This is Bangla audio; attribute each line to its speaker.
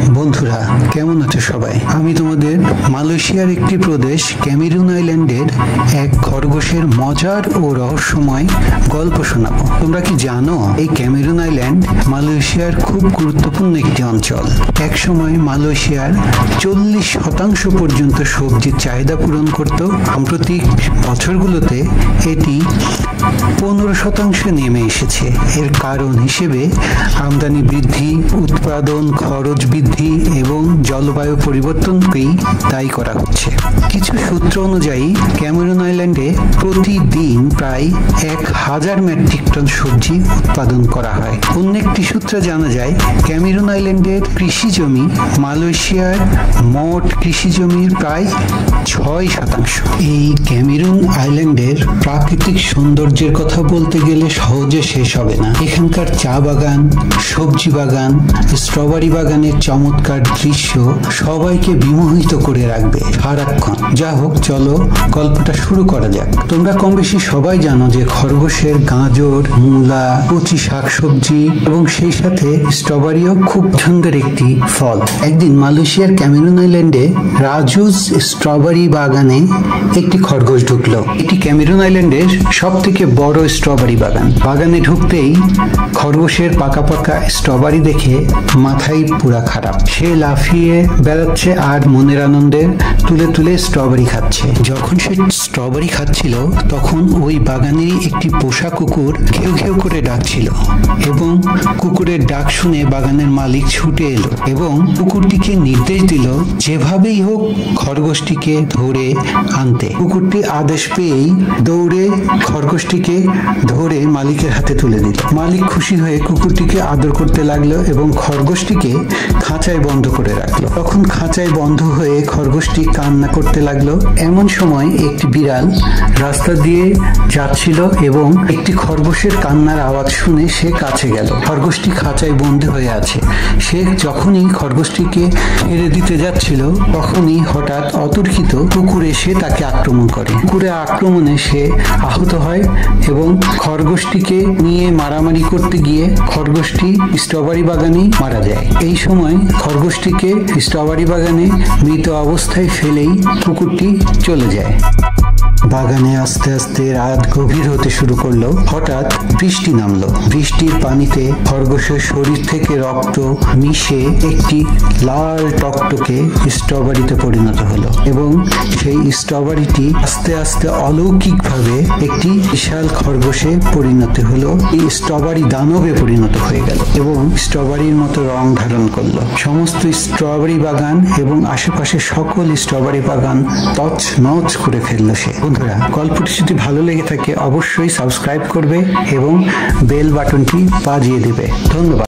Speaker 1: বন্ধুরা কেমন আছো সবাই? আমি তোমাদের মালয়েশিয়ার একটি প্রদেশ ক্যামেরুন আইল্যান্ডের এক খরগোশের মজার ও রহস্যময় গল্প শোনাবো। তোমরা কি জানো এই ক্যামেরুন আইল্যান্ড মালয়েশিয়ার খুব গুরুত্বপূর্ণ একটি অঞ্চল। এক সময় মালয়েশিয়ার 40% পর্যন্ত সবজির চাহিদা পূরণ করত। সাম্প্রতিক বছরগুলোতে এটি 15% নেমে এসেছে। এর কারণ হিসেবে আমদানি বৃদ্ধি, উৎপাদন খরচ বৃদ্ধি এবং জলবায়ু পরিবর্তনকেই দায়ী করা হচ্ছে। কিছু সূত্র অনুযায়ী ক্যামেরুন আইল্যান্ডে প্রতিদিন প্রায় 1000 মেট্রিক টন সবজি উৎপাদন করা হয়। অন্য একটি সূত্রে জানা যায় ক্যামেরুন আইল্যান্ডের কৃষি জমি মালয়েশিয়ার মোট কৃষি জমির প্রায় 6%। এই ক্যামেরুন আইল্যান্ডের প্রাকৃতিক সৌন্দর্যের কথা বলতে গেলে সহজে শেষ হবে না। এখানকার চা বাগান, সবজি বাগান, স্ট্রবেরি বাগানের চমৎকার দৃশ্য সবাইকে বিমোহিত করে রাখবে সারাক্ষণ। যা হোক, চলো গল্পটা শুরু করা যাক। তোমরা কম বেশি সবাই জানো যে খরগোশের গাজর, মূলা, কচি শাকসবজি এবং সেই সাথে স্ট্রবেরিও খুব পছন্দের একটি ফল। একদিন মালয়েশিয়ার ক্যামেরুন আইল্যান্ডে রাজুস স্ট্রবেরি বাগানে একটি খরগোশ ঢুকলো। এটি ক্যামেরুন আইল্যান্ডের সব থেকে বড় স্ট্রবেরি বাগান। বাগানে ঢুকতেই খরগোশের পাকা পাকা স্ট্রবেরি দেখে মাথায় পুরা খারাপ। সে লাফিয়ে বেড়াচ্ছে আর মনের আনন্দে তুলে তুলে স্ট্রবেরি খাচ্ছে। যখন সে স্ট্রবেরি খাচ্ছিল তখন ওই বাগানেরই একটি পোষা কুকুর ঘেউ ঘেউ করে ডাকছিল এবং কুকুরের ডাক শুনে বাগানের মালিক ছুটে এলো এবং কুকুরটিকে নির্দেশ দিল যেভাবেই হোক খরগোশটিকে ধরে আনতে। কুকুরটি আদেশ পেয়েই দৌড়ে খরগোশটিকে ধরে মালিকের হাতে তুলে দিল। মালিক খুশি হয়ে কুকুরটিকে আদর করতে লাগলো এবং খরগোশটিকে খাঁচায় বন্ধ করে রাখলো। তখন খাঁচায় বন্ধ হয়ে খরগোশটি কান্না করতে লাগলো। এমন সময় একটি বিড়াল রাস্তা দিয়ে যাচ্ছিল এবং একটি খরগোশের কান্নার আওয়াজ শুনে সে কাছে গেল। খরগোশটি খাঁচায় বন্ধ হয়ে আছে। সে যখনই খরগোশটিকে ছেড়ে দিতে যাচ্ছিল তখনই হঠাৎ অতর্কিত কুকুর এসে তাকে আক্রমণ করে। কুকুরের আক্রমণে সে আহত হয় এবং খরগোশটিকে নিয়ে মারামারি করতে গিয়ে খরগোশটি স্ট্রবেরি বাগানেই মারা যায়। এই সময় খরগোশটিকে স্ট্রবেরি বাগানে মৃত অবস্থায় ফেলেই কুকুরটি চলে যায়। বাগানে আস্তে আস্তে রাত গভীর হতে শুরু করলো। হঠাৎ বৃষ্টি নামলো। বৃষ্টির পানিতে খরগোশের শরীর থেকে রক্ত মিশে একটি লাল টকটকে স্ট্রবেরিতে পরিণত হলো এবং সেই স্ট্রবেরিটি আস্তে আস্তে অলৌকিকভাবে একটি বিশাল খরগোশে পরিণত হলো। এই স্ট্রবেরি দানবে পরিণত হয়ে গেল এবং স্ট্রবেরির মতো রং ধারণ করলো। সমস্ত স্ট্রবেরি বাগান এবং আশেপাশে সকল স্ট্রবেরি বাগান তছনছ করে ফেললো সে। বন্ধুরা, গল্পটি যদি ভালো লেগে থাকে অবশ্যই সাবস্ক্রাইব করবে এবং বেল বাটনটি বাজিয়ে দেবে। ধন্যবাদ।